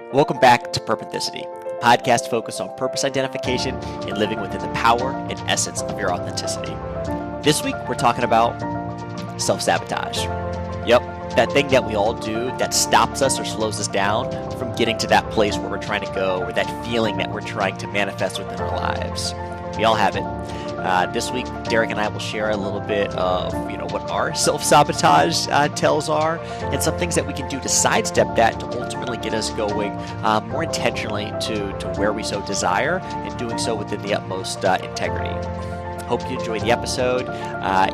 Welcome back to Purpenthicity, a podcast focused on purpose identification and living within the power and essence of your authenticity. This week, we're talking about self-sabotage. Yep, that thing that we all do that stops us or slows us down from getting to that place where we're trying to go, or that feeling that we're trying to manifest within our lives. We all have it. This week, Derek and I will share a little bit of, what our self-sabotage tells are, and some things that we can do to sidestep that to ultimately get us going more intentionally to where we so desire, and doing so within the utmost integrity. Hope you enjoy the episode.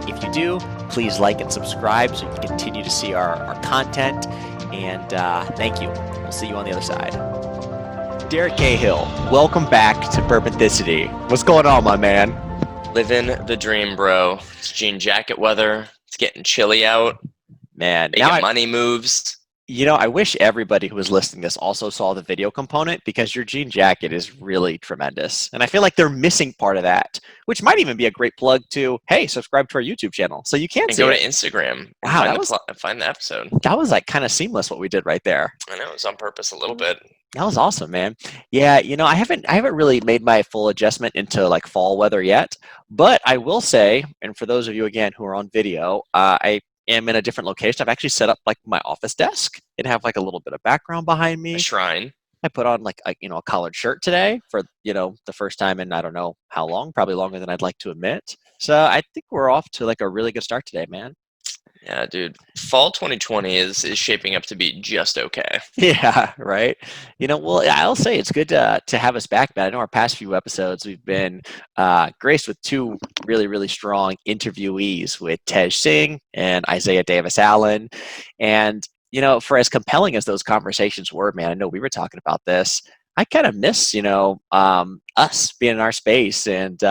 If you do, please like and subscribe so you can continue to see our content. And thank you. We'll see you on the other side. Derek Cahill, welcome back to Purpenthicity. What's going on, my man? Living the dream, bro. It's jean jacket weather. It's getting chilly out. Man, Making money moves. I wish everybody who was listening to this also saw the video component, because your jean jacket is really tremendous. And I feel like they're missing part of that, which might even be a great plug to, hey, subscribe to our YouTube channel so you can see go it. to Instagram. Wow, find the episode. That was like kind of seamless what we did right there. I know, it was on purpose a little bit. That was awesome, man. Yeah, I haven't really made my full adjustment into like fall weather yet, but I will say, and for those of you again who are on video, I am in a different location. I've actually set up like my office desk and have like a little bit of background behind me. A shrine. I put on like a collared shirt today for the first time in I don't know how long, probably longer than I'd like to admit. So I think we're off to like a really good start today, man. Yeah, dude. Fall 2020 is shaping up to be just okay. Yeah, right. Well, I'll say it's good to have us back, man. I know our past few episodes we've been graced with two really, really strong interviewees with Tej Singh and Isaiah Davis Allen. And, for as compelling as those conversations were, man, I know we were talking about this. I kind of miss, us being in our space and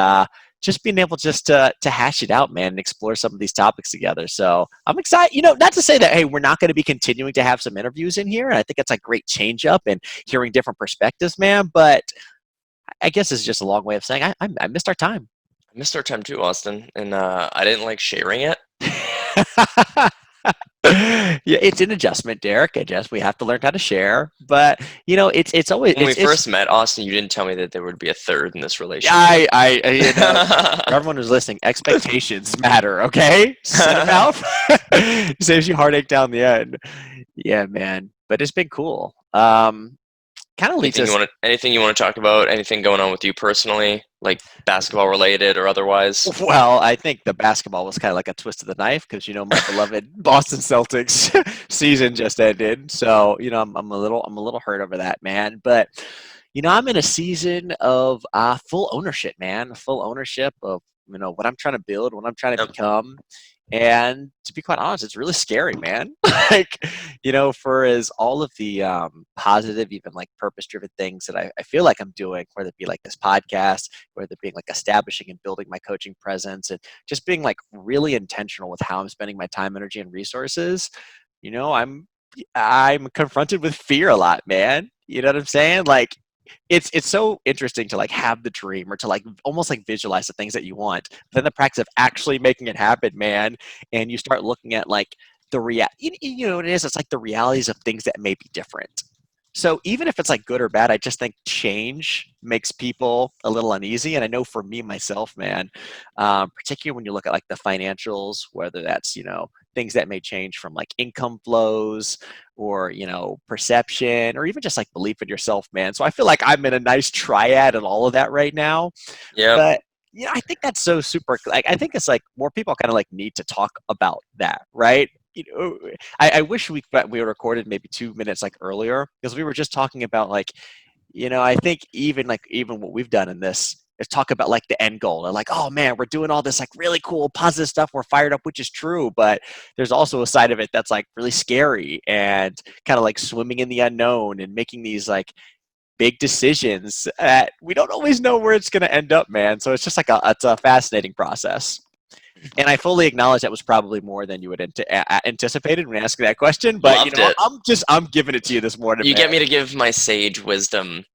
just being able just to hash it out, man, and explore some of these topics together. So I'm excited, not to say that, hey, we're not going to be continuing to have some interviews in here. And I think it's a great change up and hearing different perspectives, man. But I guess it's just a long way of saying I missed our time. I missed our time too, Austin. And I didn't like sharing it. Yeah, it's an adjustment, Derek. I guess we have to learn how to share. But it's always when we first met, Austin, you didn't tell me that there would be a third in this relationship. For everyone who's listening, expectations matter. Okay, set them out. Saves you heartache down the end. Yeah, man. But it's been cool. Kind of leads us. Anything you want to talk about? Anything going on with you personally, like basketball related or otherwise? Well, I think the basketball was kind of like a twist of the knife because my beloved Boston Celtics season just ended, so I'm a little hurt over that, man. But I'm in a season of full ownership, man. Full ownership of what I'm trying to build, what I'm trying to become. And to be quite honest, it's really scary, man. Like, for as all of the positive, even like purpose-driven things that I feel like I'm doing, whether it be like this podcast, whether it be like establishing and building my coaching presence, and just being like really intentional with how I'm spending my time, energy, and resources, I'm confronted with fear a lot, man. You know what I'm saying? Like, it's so interesting to like have the dream or to like almost like visualize the things that you want, but then the practice of actually making it happen, man. And you start looking at like the what it is. It's like the realities of things that may be different. So even if it's like good or bad, I just think change makes people a little uneasy. And I know for me myself, man, particularly when you look at like the financials, whether that's things that may change from like income flows or perception or even just like belief in yourself, man. So I feel like I'm in a nice triad and all of that right now. Yeah. But I think that's so super. Like, I think it's like more people kind of like need to talk about that, right? I wish we recorded maybe 2 minutes like earlier, because we were just talking about like, I think even what we've done in this is talk about like the end goal. And like, oh man, we're doing all this like really cool positive stuff. We're fired up, which is true. But there's also a side of it that's like really scary and kind of like swimming in the unknown and making these like big decisions that we don't always know where it's going to end up, man. So it's just like it's a fascinating process. And I fully acknowledge that was probably more than you had anticipated when asking that question. But I'm giving it to you this morning. You get me to give my sage wisdom,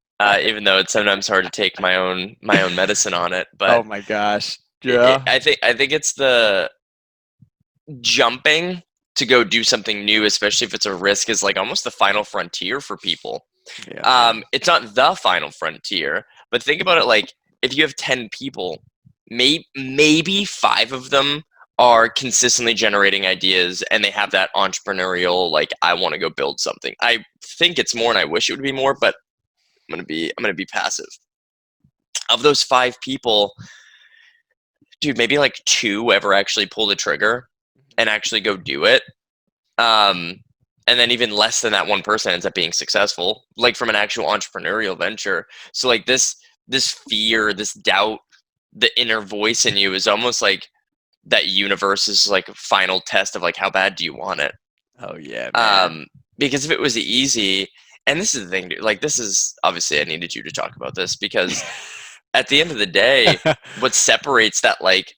even though it's sometimes hard to take my own medicine on it. But oh my gosh, yeah. I think it's the jumping to go do something new, especially if it's a risk, is like almost the final frontier for people. Yeah, man. It's not the final frontier, but think about it like if you have 10 people, maybe 5 of them are consistently generating ideas and they have that entrepreneurial, like, I want to go build something. I think it's more and I wish it would be more, but I'm gonna be passive. Of those 5 people, dude, maybe like 2 ever actually pull the trigger and actually go do it. Um, and then even less than that one person ends up being successful, like from an actual entrepreneurial venture. So like this fear, this doubt, the inner voice in you is almost like that universe's like final test of like how bad do you want it? Oh yeah, man. Um, because if it was easy, and this is the thing, dude, like this is obviously I needed you to talk about this because at the end of the day, what separates that like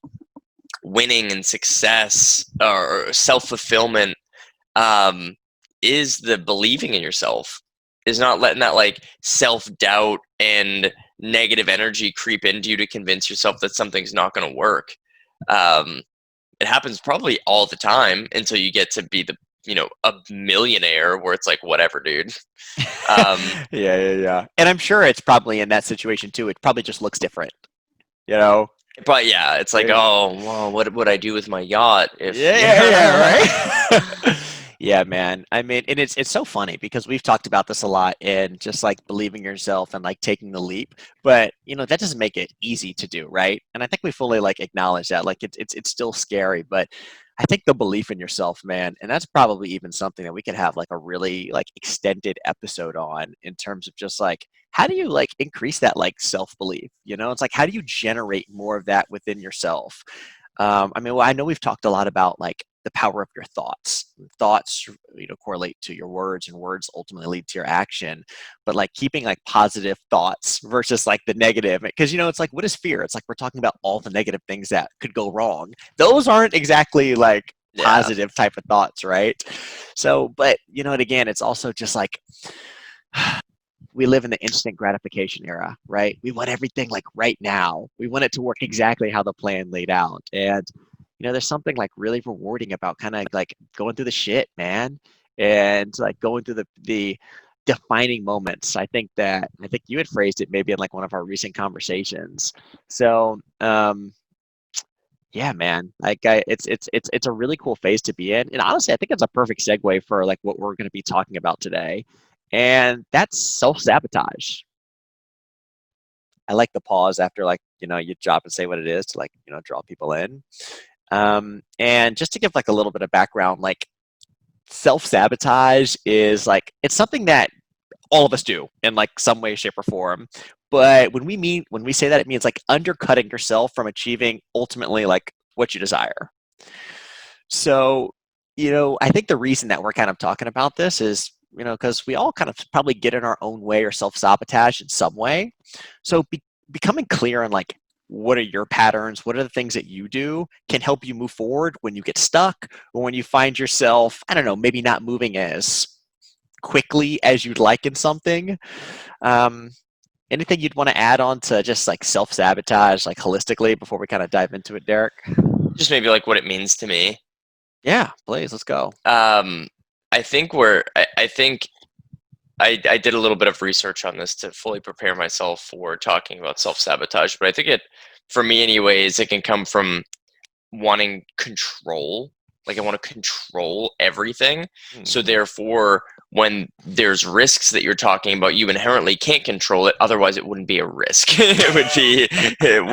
winning and success or self-fulfillment um, is the believing in yourself, is not letting that like self-doubt and negative energy creep into you to convince yourself that something's not going to work. um, it happens probably all the time until you get to be the a millionaire where it's like whatever, dude. um, Yeah, yeah, yeah. And I'm sure it's probably in that situation too. It probably just looks different, you know? but yeah, it's like, There's, oh well, what would I do with my yacht if yeah, yeah, yeah, right? Yeah, man. I mean, and it's so funny because we've talked about this a lot and just like believing yourself and like taking the leap, but that doesn't make it easy to do, right? And I think we fully like acknowledge that. Like it's still scary, but I think the belief in yourself, man, and that's probably even something that we could have like a really like extended episode on in terms of just like how do you like increase that like self-belief? It's like how do you generate more of that within yourself? I mean, well, I know we've talked a lot about like the power of your thoughts. Thoughts, correlate to your words, and words ultimately lead to your action. But like keeping like positive thoughts versus like the negative, because it's like what is fear? It's like we're talking about all the negative things that could go wrong. Those aren't exactly like yeah, positive type of thoughts, right? So, but and again, it's also just like we live in the instant gratification era, right? We want everything like right now. We want it to work exactly how the plan laid out. And there's something like really rewarding about kind of like going through the shit, man. And like going through the defining moments. I think you had phrased it maybe in like one of our recent conversations. So yeah, man. Like it's a really cool phase to be in. And honestly, I think it's a perfect segue for like what we're gonna be talking about today. And that's self-sabotage. I like the pause after like, you drop and say what it is to like, draw people in. And just to give like a little bit of background, like self-sabotage is like it's something that all of us do in like some way, shape, or form. But when we say that, it means like undercutting yourself from achieving ultimately like what you desire. So, I think the reason that we're kind of talking about this is, because we all kind of probably get in our own way or self sabotage in some way. So, becoming clear on like what are your patterns, what are the things that you do can help you move forward when you get stuck or when you find yourself, I don't know, maybe not moving as quickly as you'd like in something. Um, Anything you'd want to add on to just like self sabotage, like holistically, before we kind of dive into it, Derek? just maybe like what it means to me. Yeah, please, let's go. um, I think I did a little bit of research on this to fully prepare myself for talking about self-sabotage, but I think for me anyways, it can come from wanting control. Like I want to control everything. So Mhm. therefore, when there's risks that you're talking about, you inherently can't control it. Otherwise, it wouldn't be a risk. It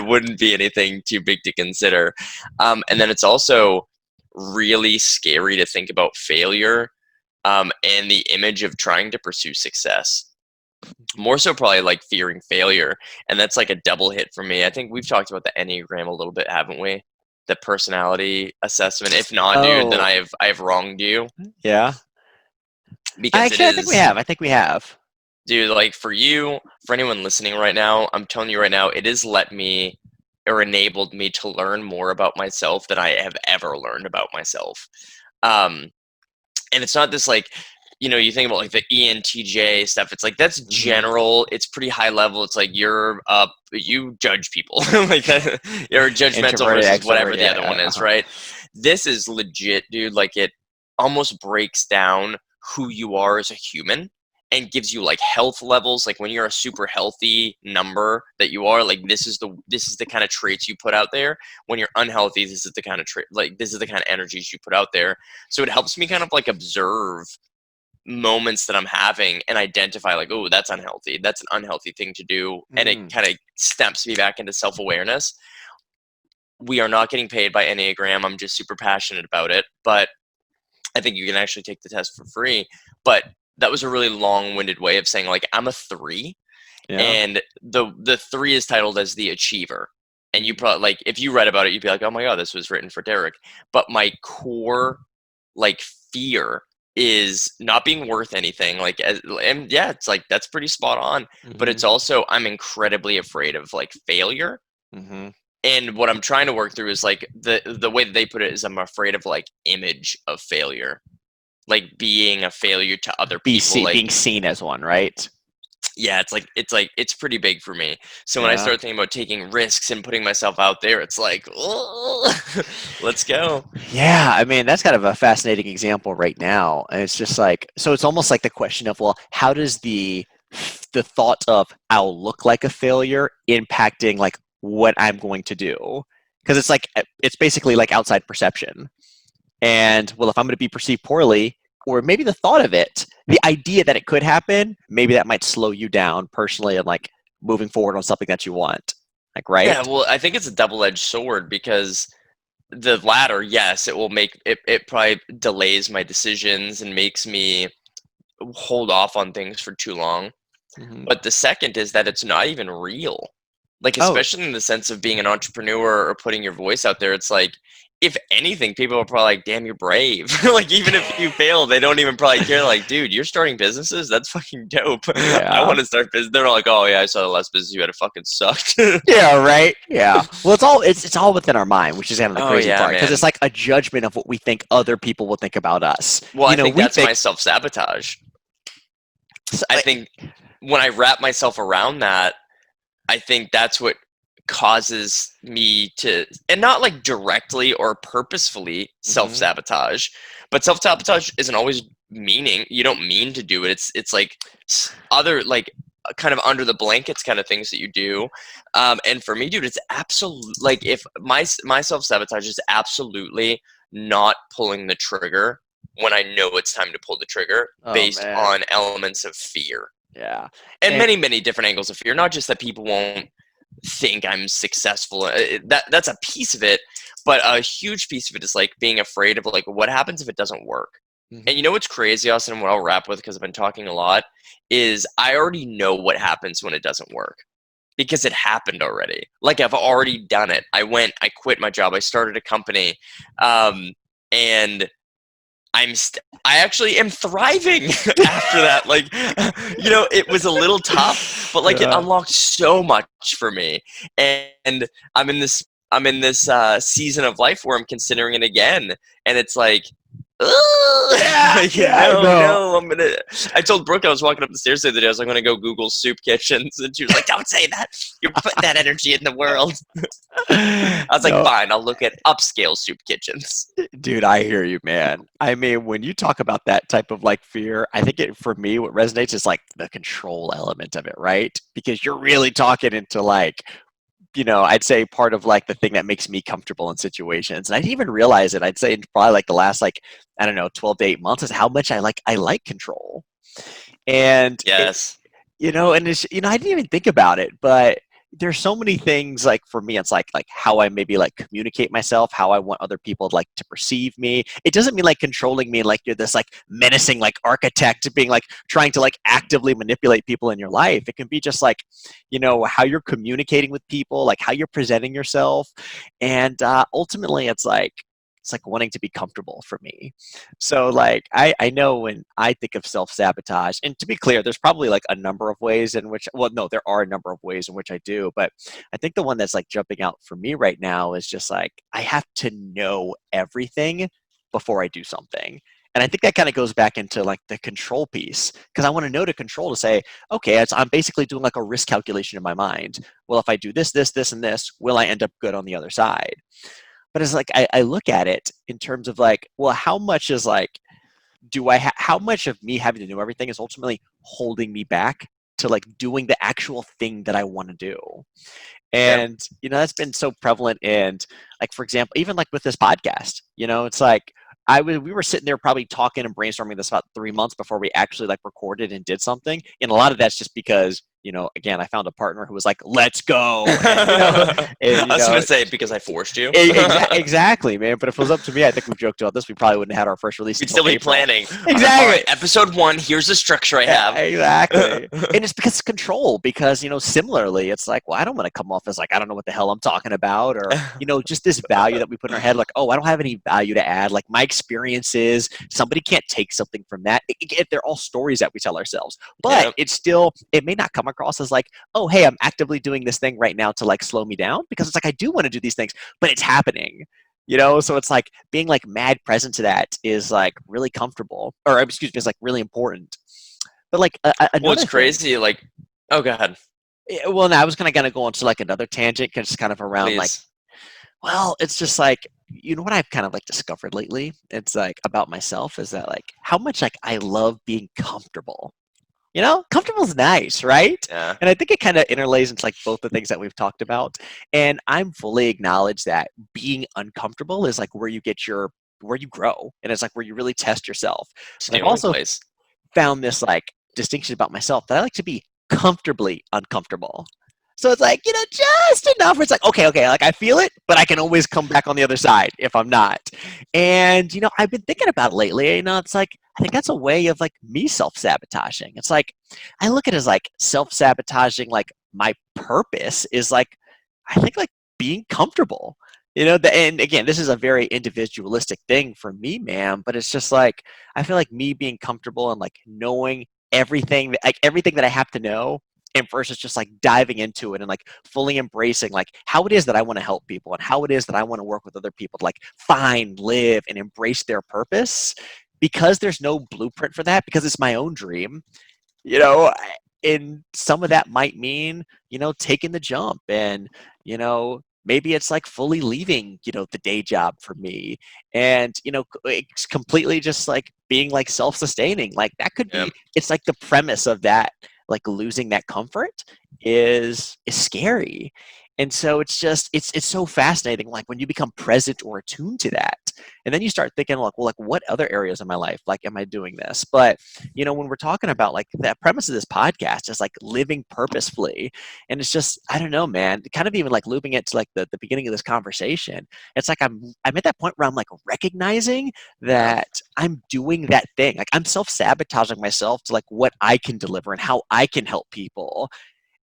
wouldn't be anything too big to consider. And then it's also really scary to think about failure, and the image of trying to pursue success. More so, probably like fearing failure, and that's like a double hit for me. I think we've talked about the Enneagram a little bit, haven't we? The personality assessment. If not, dude, then Oh, I have wronged you yeah. because it Actually, I think we is, have. I think we have. dude. Like for you, for anyone listening right now, I'm telling you right now, it has let me or enabled me to learn more about myself than I have ever learned about myself. Um, and it's not this like, you think about like the ENTJ stuff. It's like that's Hmm. general. It's pretty high level. It's like you judge people like that. You're judgmental Introverted, versus extrovert. whatever the Yeah, other one yeah. is, right? This is legit, dude. Like it almost breaks down who you are as a human and gives you like health levels. Like when you're a super healthy number that you are, like this is the kind of traits you put out there. When you're unhealthy, this is the kind of like this is the kind of energies you put out there. So it helps me kind of like observe moments that I'm having and identify like, oh, that's unhealthy. That's an unhealthy thing to do. And it Mm. kind of steps me back into self-awareness. We are not getting paid by Enneagram. I'm just super passionate about it. But I think you can actually take the test for free. But that was a really long-winded way of saying like I'm a 3, Yeah. and the 3 is titled as the achiever. And you probably like if you read about it, you'd be like, oh my god, this was written for Derek. But my core like fear is not being worth anything. Like and yeah, it's like that's pretty spot on. But Mm-hmm. it's also I'm incredibly afraid of like failure. Mm-hmm. And what I'm trying to work through is like the way that they put it is I'm afraid of like image of failure, like being a failure to other people. Like Being seen as one, right? yeah, it's pretty big for me. So when I Yeah. start thinking about taking risks and putting myself out there, it's like, oh, let's go. Yeah, I mean, that's kind of a fascinating example right now. And it's just like, so it's almost like the question of, well, how does the thought of I'll look like a failure impacting like what I'm going to do? Because it's like it's basically like outside perception. And well, if I'm going to be perceived poorly, or maybe the thought of it, the idea that it could happen, maybe that might slow you down personally and like moving forward on something that you want. Like, right? Yeah, well, I think it's a double-edged sword because the latter, yes, it will make it, it probably delays my decisions and makes me hold off on things for too long. Hmm. But the second is that it's not even real. Like, Oh, especially in the sense of being an entrepreneur or putting your voice out there, it's like, if anything, people are probably like, damn, you're brave. Like, even if you fail, they don't even probably care. Like, dude, you're starting businesses? That's fucking dope. I yeah. want to start business. They're all like, oh, yeah, I saw the last business you had. It fucking sucked. Yeah, right. Yeah. Well, it's all within our mind, which is kind of the Oh, crazy yeah, part because man. it's like a judgment of what we think other people will think about us. Well, I think We that's think my self-sabotage. I like, think when I wrap myself around that, I think that's what causes me to, and not like directly or purposefully self mhm. sabotage, but self sabotage isn't always meaning. You don't mean to do it. It's like other like kind of under the blankets kind of things that you do. And for me, dude, it's absolute like if my self sabotage is absolutely not pulling the trigger when I know it's time to pull the trigger Oh based man. on elements of fear Yeah. and And many different angles of fear, not just that people won't think I'm successful. That's a piece of it, but a huge piece of it is like being afraid of like what happens if it doesn't work. And you mhm. know what's crazy, Austin, and what I'll wrap with because I've been talking a lot is I already know what happens when it doesn't work because it happened already. Like I've already done it. I quit my job, I started a company, and I actually am thriving after that. Like, it was a little tough, but like it Yeah. unlocked so much for me. And I'm in this season of life where I'm considering it again, and it's like, Yeah, ugh, yeah, no. no, I'm gonna. I told Brooke I was walking up the stairs the other day. I was like, I'm gonna go Google soup kitchens, and she was like, "Don't say that. You're putting that energy in the world." I was like, No, "Fine, I'll look at upscale soup kitchens." dude, I hear you, man. I mean, when you talk about that type of like fear, I think it for me what resonates is like the control element of it, right? Because you're really talking into like I'd say part of like the thing that makes me comfortable in situations. And I didn't even realize it. I'd say in probably like the last like, I don't know, 12 to 8 months is how much I like control. And Yes. and it's, I didn't even think about it, but there's so many things like for me, it's like how I maybe like communicate myself, how I want other people like to perceive me. It doesn't mean like controlling me like you're this like menacing like architect being like trying to like actively manipulate people in your life. It can be just like, how you're communicating with people, like how you're presenting yourself. And ultimately it's like wanting to be comfortable for me. So like I know when I think of self-sabotage, and to be clear, there's probably like a number of ways in which well no, there are a number of ways in which I do, but I think the one that's like jumping out for me right now is just like I have to know everything before I do something. And I think that kind of goes back into like the control piece because I want to know to control to say, okay, I'm basically doing like a risk calculation in my mind. Well, if I do this, this, this, and this, will I end up good on the other side? But it's like I look at it in terms of like, well, how much is like how much of me having to know everything is ultimately holding me back to like doing the actual thing that I want to do? Yep. And that's been so prevalent. And like, for example, even like with this podcast, it's like we were sitting there probably talking and brainstorming this about 3 months before we actually like recorded and did something. And a lot of that's just because again, I found a partner who was like, let's go. And I and was gonna say because I forced you. exactly, man. But if it was up to me, I think we've joked about this, we probably wouldn't have had our first release We'd until still be April. planning. Exactly. All right, episode 1. Here's the structure I Yeah, have. exactly. And it's because control. Because similarly, it's like, well, I don't want to come off as like I don't know what the hell I'm talking about, or just this value that we put in our head, like, oh, I don't have any value to add. Like my experiences, somebody can't take something from that. They're all stories that we tell ourselves, but Yep. it may not come across as like, oh, hey, I'm actively doing this thing right now to like slow me down, because it's like I do want to do these things, but it's happening. So it's like being like mad present to that is like really comfortable, or excuse me, is like really important. But like Well, another it's thing, crazy. Like, oh, go ahead, well, now I was gonna go into like another tangent, because it's kind of around like, please. well, it's just like, what I've kind of like discovered lately. It's like about myself is that like how much like I love being comfortable. Comfortable is nice, right? Yeah. And I think it kind of interlays into like both the things that we've talked about. And I'm fully acknowledge that being uncomfortable is like where you grow, and it's like where you really test yourself. It's But the I've only also place. found this like distinction about myself, that I like to be comfortably uncomfortable. So it's like, just enough where it's like, okay, like I feel it, but I can always come back on the other side if I'm not. And, I've been thinking about it lately, it's like, I think that's a way of like me self-sabotaging. It's like, I look at it as like self-sabotaging, like my purpose is like, I think like being comfortable. And again, this is a very individualistic thing for me, man, but it's just like, I feel like me being comfortable and like knowing everything that I have to know, and versus just like diving into it and like fully embracing like how it is that I want to help people, and how it is that I want to work with other people to like find, live, and embrace their purpose, because there's no blueprint for that, because it's my own dream. you know and some of that might mean taking the jump, and maybe it's like fully leaving the day job for me, and it's completely just like being like self-sustaining. Like that could Yeah. be, it's like the premise of that, like losing that comfort is scary. And so it's so fascinating, like when you become present or attuned to that, and then you start thinking like, well, like what other areas of my life like am I doing this? But when we're talking about like the premise of this podcast is like living purposefully, and it's just, I don't know, man, kind of even like looping it to like the beginning of this conversation. It's like I'm at that point where I'm like recognizing Yeah. that I'm doing that thing, like I'm self-sabotaging myself to like what I can deliver and how I can help people.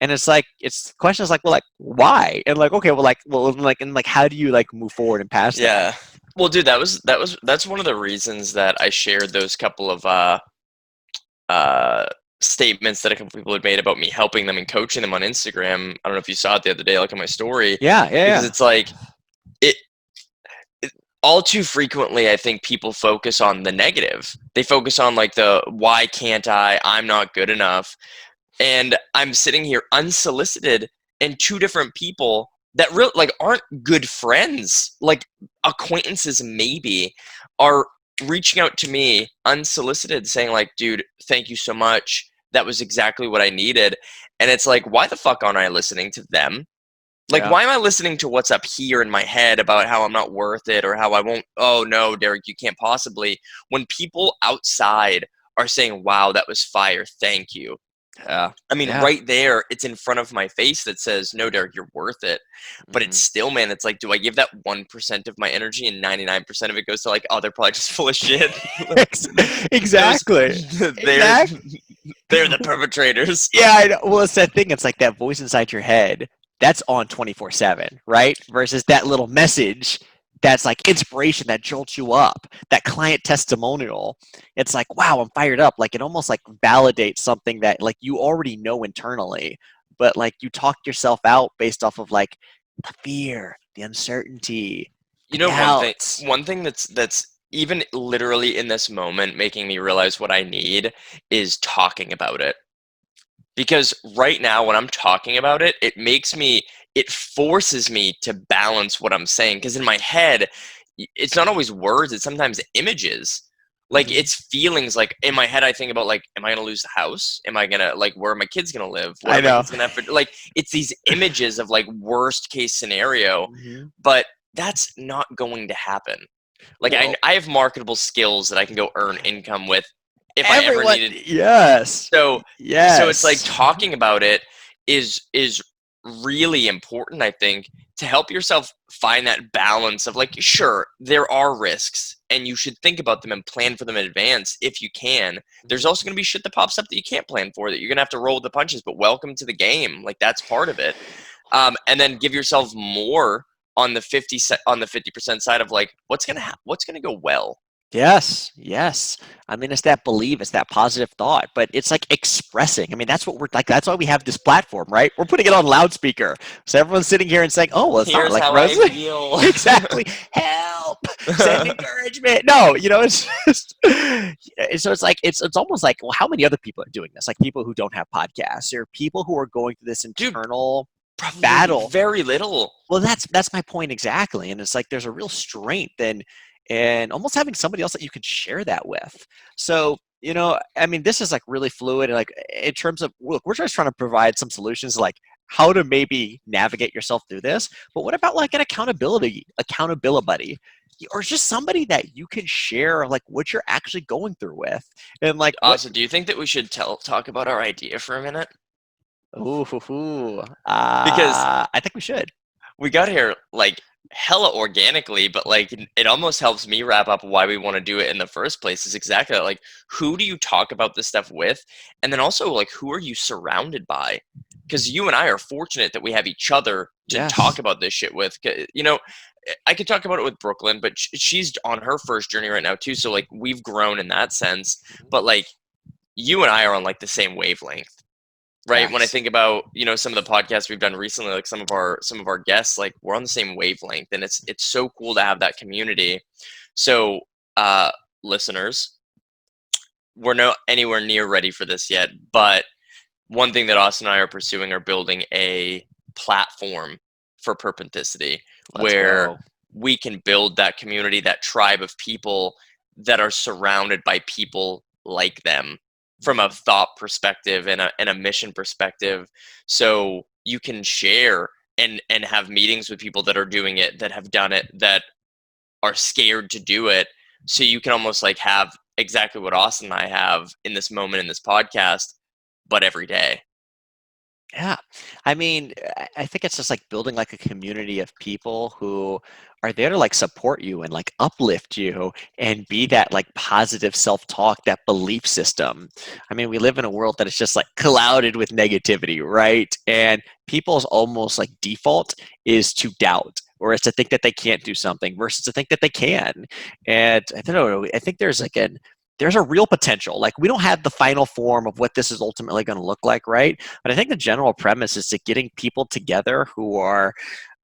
And it's like, it's the question is like, well, like why? And like, okay, and like how do you like move forward and past that? Yeah. Well, dude, that's one of the reasons that I shared those couple of uh statements that a couple people had made about me helping them and coaching them on Instagram. I don't know if you saw it the other day, like on my story, Yeah, yeah, because yeah. it's like it, it all too frequently I think people focus on the negative. They focus on like the why can't I'm not good enough. And I'm sitting here unsolicited, and two different people that really like aren't good friends, like acquaintances maybe, are reaching out to me unsolicited saying like, dude, thank you so much, that was exactly what I needed. And it's like, why the fuck aren't I listening to them? Like, Yeah. why am I listening to what's up here in my head about how I'm not worth it, or how I won't, oh no, Derek, you can't possibly, when people outside are saying, wow, that was fire, thank you. Yeah. I mean, Yeah. right there, it's in front of my face that says, no, Derek, you're worth it. But it's Mhm. still, man, it's like, do I give that 1% of my energy and 99% of it goes to like, oh, they're probably just full of shit? Those, Exactly. they're, Exactly. they're the perpetrators. Yeah, I know. Well, it's that thing. It's like that voice inside your head that's on 24/7, right? Versus that little message that's like inspiration that jolts you up, that client testimonial. It's like, wow, I'm fired up. Like it almost like validates something that like you already know internally, but like you talk yourself out based off of like the fear, the uncertainty, the You know, one thing, doubts. one thing that's even literally in this moment making me realize what I need is talking about it. Because right now when I'm talking about it, it forces me to balance what I'm saying, because in my head it's not always words, it's sometimes images. Like it's feelings. Like in my head, I think about like, am I gonna lose the house? Am I gonna like, where are my kids gonna live? What I are my know. kids gonna have for like? It's these images of like worst case scenario, Mhm. but that's not going to happen. Like Well, I have marketable skills that I can go earn income with if I ever everyone, needed. yes, So it's like yes, talking about it is really important, I think, to help yourself find that balance of like, sure, there are risks and you should think about them and plan for them in advance if you can. There's also going to be shit that pops up that you can't plan for, that you're going to have to roll with the punches, but welcome to the game. Like that's part of it. And then give yourself more on the 50% side of like what's going to go well. yes, yes. I mean, it's that belief, it's that positive thought, but it's like expressing. I mean, that's what we're like. That's why we have this platform, right? We're putting it on loudspeaker, so everyone's sitting here and saying, "Oh, well, it's not Here's like how I Rosie." feel. Exactly. Help! Send encouragement. No, it's just. So it's like it's almost like, well, how many other people are doing this? Like people who don't have podcasts, or people who are going through this Dude, internal probably battle. very little. Well, that's my point exactly, and it's like there's a real strength and almost having somebody else that you can share that with. So, I mean, this is like really fluid, and like in terms of look, we're just trying to provide some solutions like how to maybe navigate yourself through this. But what about like an accountability buddy? Or just somebody that you can share like what you're actually going through with, and like what. Also, do you think that we should talk about our idea for a minute? Because I think we should. we got here like hella organically, but like it almost helps me wrap up why we want to do it in the first place. Is exactly that. Like, who do you talk about this stuff with, and then also like who are you surrounded by? Because you and I are fortunate that we have each other to talk Yes. about this shit with. I could talk about it with Brooklyn, but she's on her first journey right now too. So like we've grown in that sense, but like you and I are on like the same wavelength, right? When I Yes. think about some of the podcasts we've done recently, like some of our guests, like we're on the same wavelength, and it's so cool to have that community. So uh listeners, we're not anywhere near ready for this yet, but one thing that Austin and I are pursuing are building a platform for Purpenthicity Let's where go. we can build that community, that tribe of people that are surrounded by people like them from a thought perspective and a mission perspective. So you can share and have meetings with people that are doing it, that have done it, that are scared to do it. So you can almost like have exactly what Austin and I have in this moment in this podcast, but every day. Yeah. I mean, I think it's just like building like a community of people who are there to like support you and like uplift you and be that like positive self-talk, that belief system. I mean, we live in a world that is just like clouded with negativity, right? And people's almost like default is to doubt or is to think that they can't do something versus to think that they can. And I don't know, I think there's a real potential. Like we don't have the final form of what this is ultimately going to look like, right? But I think the general premise is to getting people together who are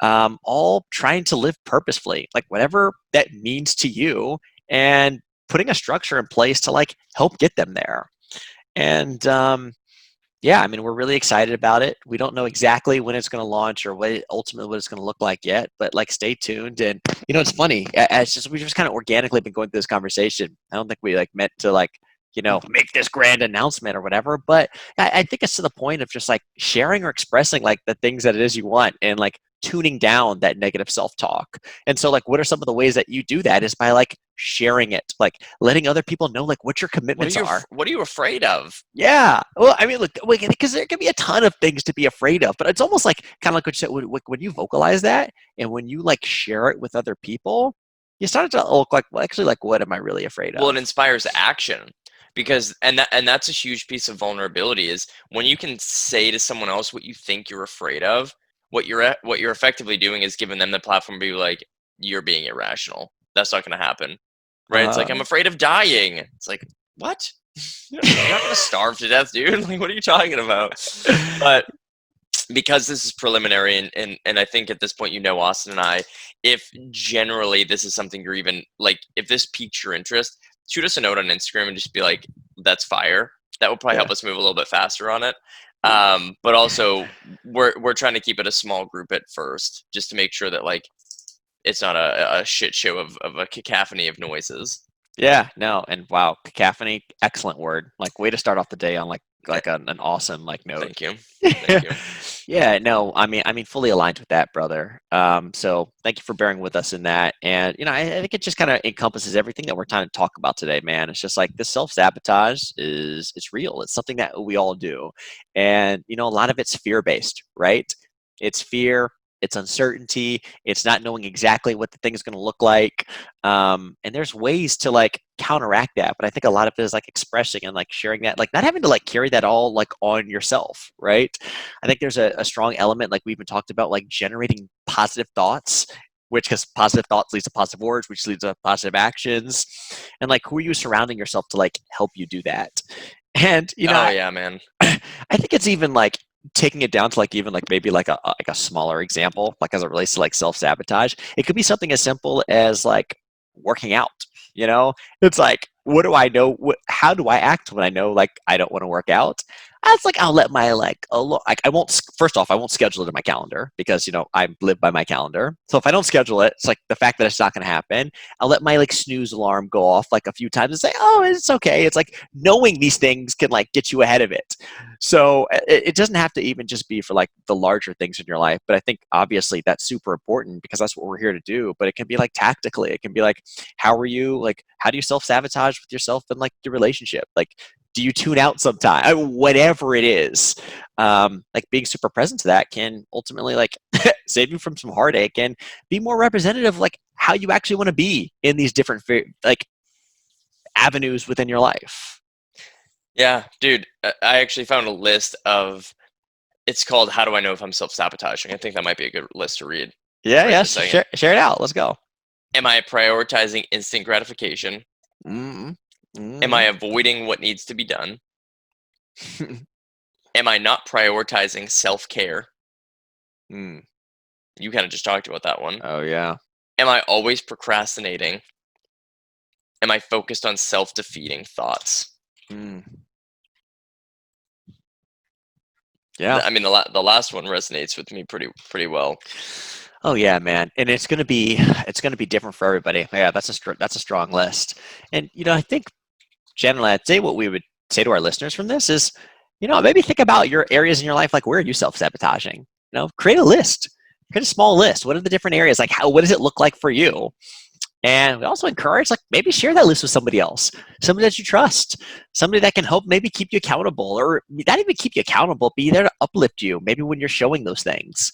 all trying to live purposefully, like whatever that means to you, and putting a structure in place to like help get them there. And yeah, I mean, we're really excited about it. We don't know exactly when it's going to launch or ultimately what it's going to look like yet, but like stay tuned. And it's funny. It's just we just kind of organically been going through this conversation. I don't think we like meant to like make this grand announcement or whatever. But I think it's to the point of just like sharing or expressing like the things that it is you want and like tuning down that negative self-talk. And so like what are some of the ways that you do that is by like sharing it, like letting other people know like what your commitments are. What are you afraid of? Yeah. Well, I mean, look, because there can be a ton of things to be afraid of, but it's almost like kind of like what you said when you vocalize that and when you like share it with other people, you start to look like, well, actually, like, what am I really afraid Well, it of? inspires action because and that's a huge piece of vulnerability is when you can say to someone else what you think you're afraid of. What you're effectively doing is giving them the platform to be like, you're being irrational. That's not going to happen, right? It's like, I'm Uh, afraid of dying. It's like, what? You're not going to starve to death, dude. Like, what are you talking about? But because this is preliminary and I think at this point Austin and I, if generally this is something you're even like, if this piques your interest, shoot us a note on Instagram and just be like, that's fire. That would probably yeah. help us move a little bit faster on it. But also we're trying to keep it a small group at first, just to make sure that like it's not a shit show of a cacophony of noises. Yeah, no, and wow, cacophony, excellent word. Like, way to start off the day on Eh, an awesome like note. Thank you. Thank you. Yeah, no, I mean, fully aligned with that, brother. So thank you for bearing with us in that. And I think it just kind of encompasses everything that we're trying to talk about today, man. It's just like this self-sabotage is it's real. It's something that we all do. And a lot of it's fear-based, right? It's fear, it's uncertainty, it's not knowing exactly what the thing is going to look like. And there's ways to like counteract that, but I think a lot of it is like expressing and like sharing that, like not having to like carry that all like on yourself, right? I think there's a strong element, like we've been talked about, like generating positive thoughts, which because positive thoughts leads to positive words, which leads to positive actions. And like, who are you surrounding yourself to like help you do that? And Oh yeah, man. I think it's even like taking it down to like even like maybe like a smaller example, like as it relates to like self sabotage. It could be something as simple as like working out. It's like, what do I know? How do I act when I know like I don't want to work out? It's like I'll let my like I won't. First off, I won't schedule it in my calendar because I live by my calendar. So if I don't schedule it, it's like the fact that it's not going to happen. I'll let my like snooze alarm go off like a few times and say, oh, it's okay. It's like knowing these things can like get you ahead of it. So it doesn't have to even just be for like the larger things in your life, but I think obviously that's super important because that's what we're here to do. But it can be like tactically. It can be like, how do you self sabotage with yourself in like your relationship? Like, do you tune out sometime? Whatever it is, like being super present to that can ultimately like save you from some heartache and be more representative of like how you actually want to be in these different like avenues within your life. Yeah, dude. I actually found a list of. It's called "How Do I Know If I'm Self-Sabotaging?" I think that might be a good list to read Yeah, right yeah. this second. Share it out. Let's go. Am I prioritizing instant gratification? Mm-hmm. Am I Mm-hmm. avoiding what needs to be done? Am I not prioritizing self-care? Mm. You kind of just talked about that one. Oh yeah. Am I always procrastinating? Am I focused on self-defeating thoughts? Mm. Yeah. I mean, the last one resonates with me pretty well. Oh yeah, man, and it's gonna be different for everybody. Yeah, that's a strong list, and I think generally I'd say what we would say to our listeners from this is, maybe think about your areas in your life, like where are you self sabotaging? Create a list, create a small list. What are the different areas? Like what does it look like for you? And we also encourage, like, maybe share that list with somebody else, somebody that you trust, somebody that can help maybe keep you accountable, or not even keep you accountable, be there to uplift you. Maybe when you're showing those things,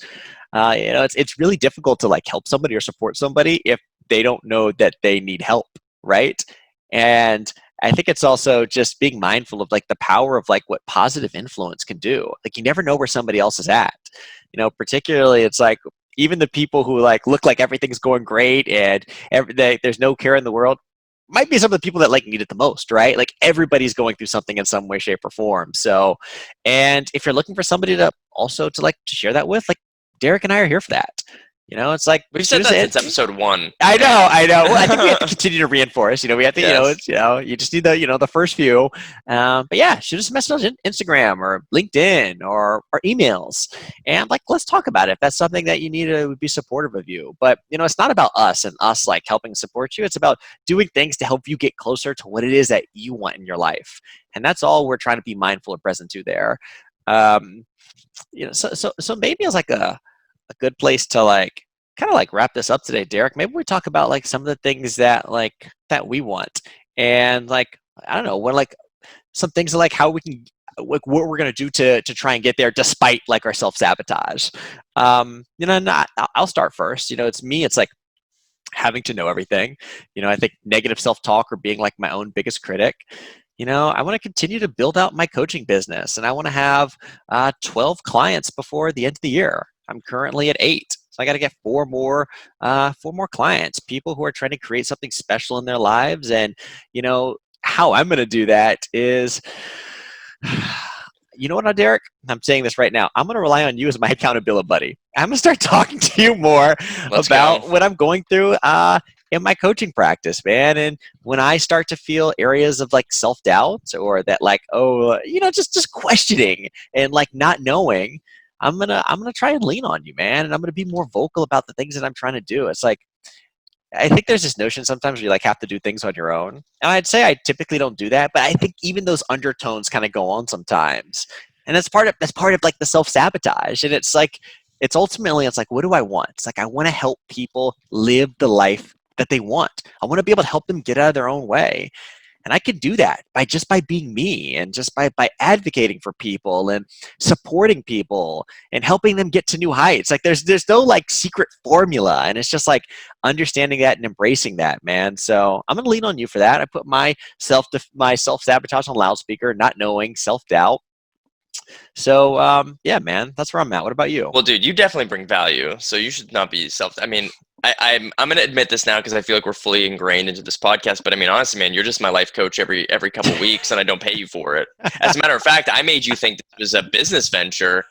it's really difficult to like help somebody or support somebody if they don't know that they need help, right? And I think it's also just being mindful of like the power of like what positive influence can do. Like you never know where somebody else is at. Particularly it's like even the people who like look like everything's going great and there's no care in the world might be some of the people that like need it the most, right? Like everybody's going through something in some way, shape, or form. So, and if you're looking for somebody to also to like to share that with, like Derek and I are here for that. It's like We've shoot said us that in. since episode 1, I know, man. I know. Well, I think we have to continue to reinforce. We have to, Yes. you just need the first few. But yeah, shoot us a message on Instagram or LinkedIn or emails, and like let's talk about it. If that's something that you need to be supportive of you, but it's not about us and us like helping support you. It's about doing things to help you get closer to what it is that you want in your life, and that's all we're trying to be mindful and present to there. Um, so maybe it's like a good place to like kind of like wrap this up today, Derek. Maybe we talk about like some of the things that like that we want, and like I don't know what like some things like how we can like what we're gonna do to try and get there despite like our self sabotage. Not I'll start first. It's me. It's like having to know everything. I think negative self talk or being like my own biggest critic. I want to continue to build out my coaching business, and I want to have 12 clients before the end of the year. I'm currently at 8, so I got to get four more clients, people who are trying to create something special in their lives. And how I'm going to do that is, you know what, Derek? I'm saying this right now. I'm going to rely on you as my accountability buddy. I'm going to start talking to you more Let's go. about what I'm going through in my coaching practice, man. And when I start to feel areas of like self doubt or that like, oh, just questioning and like not knowing, I'm gonna try and lean on you, man. And I'm gonna be more vocal about the things that I'm trying to do. It's like I think there's this notion sometimes where you like have to do things on your own. And I'd say I typically don't do that, but I think even those undertones kind of go on sometimes. And that's part of like the self-sabotage. And it's like it's ultimately it's like, what do I want? It's like I want to help people live the life that they want. I want to be able to help them get out of their own way. And I could do that by being me and just by advocating for people and supporting people and helping them get to new heights. Like there's no like secret formula, and it's just like understanding that and embracing that, man. So I'm gonna lean on you for that. I put my self sabotage on loudspeaker, not knowing, self doubt. So yeah, man, that's where I'm at. What about you? Well, dude, you definitely bring value, so you should not be self. I mean, I'm gonna admit this now because I feel like we're fully ingrained into this podcast. But I mean, honestly, man, you're just my life coach every couple weeks, and I don't pay you for it. As a matter of fact, I made you think this was a business venture,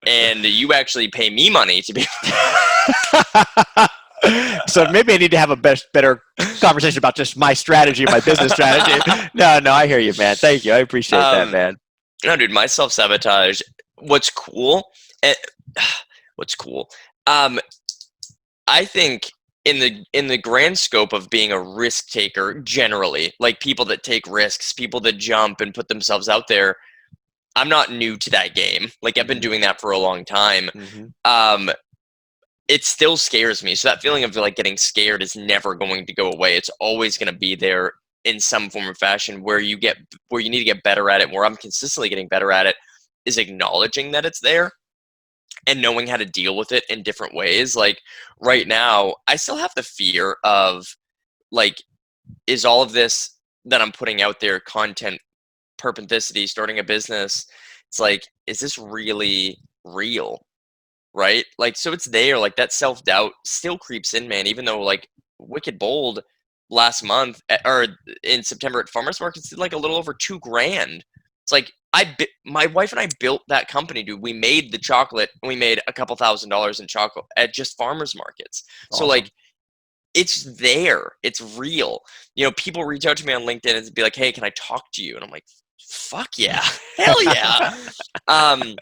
and you actually pay me money to be. So maybe I need to have a better conversation about just my strategy, my business strategy. No, I hear you, man. Thank you. I appreciate that, man. No, dude, my self sabotage. What's cool? eh, What's cool? Um, I think in the grand scope of being a risk taker, generally, like people that take risks, people that jump and put themselves out there. I'm not new to that game. Like I've been doing that for a long time. Mhm. Um, it still scares me. So that feeling of like getting scared is never going to go away. It's always going to be there in some form or fashion. Where you need to get better at it, where I'm consistently getting better at it, is acknowledging that it's there and knowing how to deal with it in different ways. Like right now, I still have the fear of like, is all of this that I'm putting out there, content, Purpenthicity, starting a business, it's like, is this really real? Right? Like, so it's there, like that self doubt still creeps in, man, even though like Wicked Bold last month or in September at Farmers Markets did like a little over 2 grand. It's like my wife and I built that company, dude. We made the chocolate and we made a couple $1,000s in chocolate at just farmers markets. So Awesome. like it's there, it's real. People reach out to me on LinkedIn and be like, hey, can I talk to you? And I'm like, fuck yeah. Hell yeah. um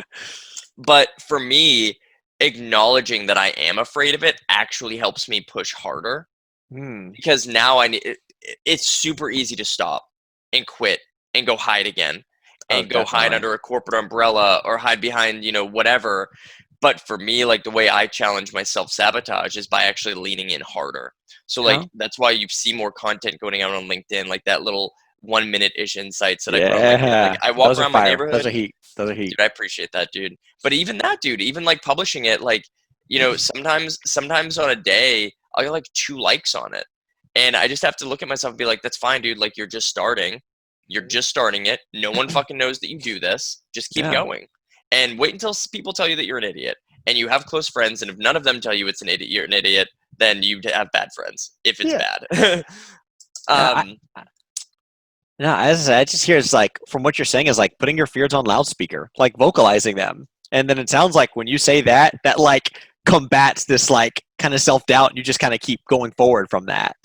but for me, acknowledging that I am afraid of it actually helps me push harder Hmm. because now it's super easy to stop and quit and go hide again Oh, and go hide definitely. under a corporate umbrella or hide behind, whatever. But for me, like the way I challenge my self sabotage is by actually leaning in harder. So like Huh? that's why you see more content going out on LinkedIn, like that little 1 minute ish insights that I put on LinkedIn. Like Yeah. I walk Those are around my fire. Those neighborhood. are heat. Those are heat. Dude, I appreciate that, dude. But even that, dude, even like publishing it, like, sometimes on a day, I'll get like 2 likes on it. And I just have to look at myself and be like, that's fine, dude. Like, you're just starting. You're Mhm. just starting it. No one fucking knows that you do this. Just keep Yeah. going. And wait until people tell you that you're an idiot. And you have close friends. And if none of them tell you you're an idiot, then you have bad friends if it's Yeah. bad. Yeah. um, No, as I said, I just hear it's like from what you're saying is like putting your fears on loudspeaker, like vocalizing them. And then it sounds like when you say that, that like combats this like kind of self doubt and you just kind of keep going forward from that.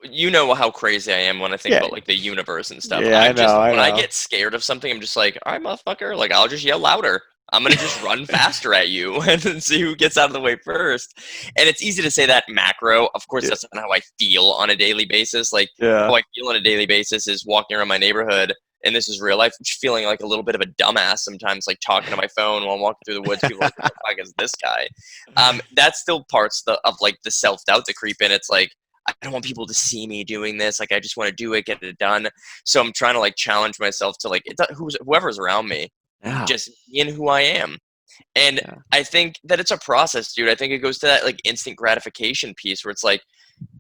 you know how crazy I am when I think Yeah. about like the universe and stuff. Yeah, I know, I When I know. get scared of something, I'm just like, all right, motherfucker, like I'll just yell louder. I'm gonna just run faster at you and then see who gets out of the way first. And it's easy to say that macro. Of course, Yeah. that's not how I feel on a daily basis. Like Yeah. how I feel on a daily basis is walking around my neighborhood, and this is real life, feeling like a little bit of a dumbass sometimes, like talking to my phone while I'm walking through the woods. People are like, what the fuck is this guy? That's still parts of like the self doubt that creep in. It's like I don't want people to see me doing this. Like I just want to do it, get it done. So I'm trying to like challenge myself to like whoever's around me, Yeah. just being who I am. And Yeah. I think that it's a process, dude. I think it goes to that like instant gratification piece where it's like,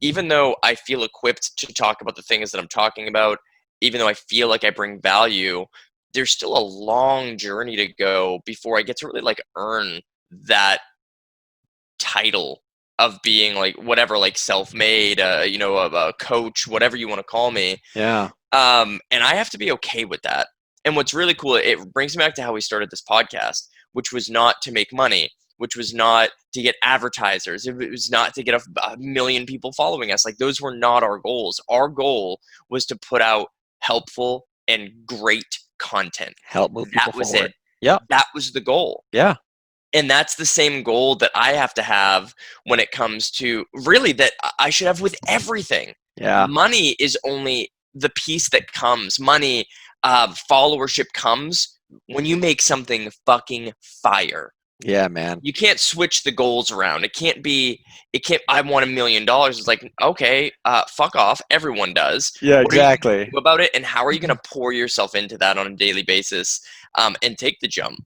even though I feel equipped to talk about the things that I'm talking about, even though I feel like I bring value, there's still a long journey to go before I get to really like earn that title of being like whatever, like self-made, a coach, whatever you want to call me. Yeah. And I have to be okay with that. And what's really cool, it brings me back to how we started this podcast, which was not to make money, which was not to get advertisers. It was not to get a million people following us. Like those were not our goals. Our goal was to put out helpful and great content. Help move That people was it. forward. Yep. That was the goal. Yeah. And that's the same goal that I have to have when it comes to really that I should have with everything. Yeah. Money is only the piece that comes. Money, followership comes when you make something fucking fire. Yeah, man. You can't switch the goals around. I want $1 million. It's like, okay, fuck off. Everyone does. Yeah, What are you going exactly. to do about it? And how are you going to pour yourself into that on a daily basis, and take the jump?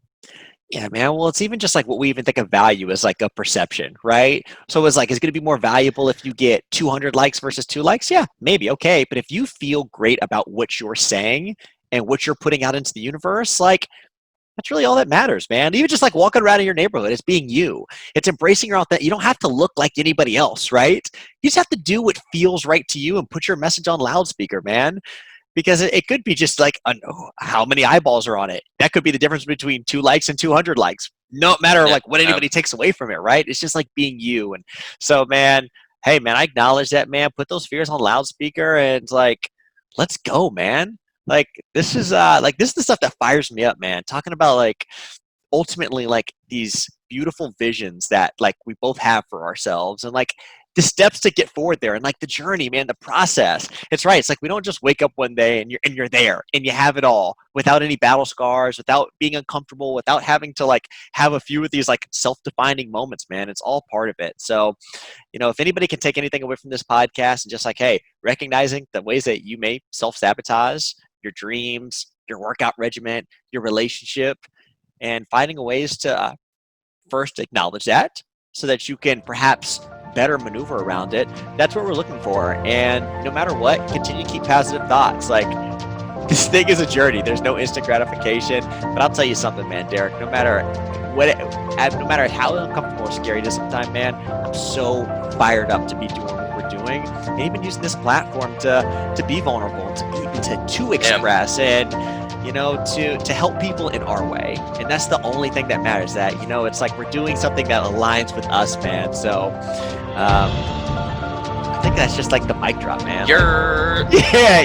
Yeah, man. Well, it's even just like what we even think of value as like a perception, right? So it's like, it's going to be more valuable if you get 200 likes versus 2 likes. Yeah, maybe. Okay. But if you feel great about what you're saying and what you're putting out into the universe, like, that's really all that matters, man. Even just like walking around in your neighborhood, it's being you. It's embracing your authentic. You don't have to look like anybody else, right? You just have to do what feels right to you and put your message on loudspeaker, man. Because it could be just like how many eyeballs are on it. That could be the difference between 2 likes and 200 likes. No matter Yeah, like what anybody takes away from it, right? It's just like being you. And so, man, hey, man, I acknowledge that, man. Put those fears on loudspeaker and like, let's go, man. Like this is the stuff that fires me up, man. Talking about like ultimately like these beautiful visions that like we both have for ourselves and like the steps to get forward there and like the journey, man, the process. It's right. It's like we don't just wake up one day and you're there and you have it all without any battle scars, without being uncomfortable, without having to like have a few of these like self-defining moments, man. It's all part of it. So, if anybody can take anything away from this podcast and just like, hey, recognizing the ways that you may self-sabotage your dreams, your workout regimen, your relationship, and finding ways to first acknowledge that so that you can perhaps better maneuver around it. That's what we're looking for. And no matter what, continue to keep positive thoughts. Like, this thing is a journey. There's no instant gratification. But I'll tell you something, man, Derek, no matter how uncomfortable or scary it is sometimes, man, I'm so fired up to be doing what we're doing and even using this platform to be vulnerable, to express and to help people in our way. And that's the only thing that matters, that it's like we're doing something that aligns with us, man. So I think that's just like the mic drop, man. You're Yeah.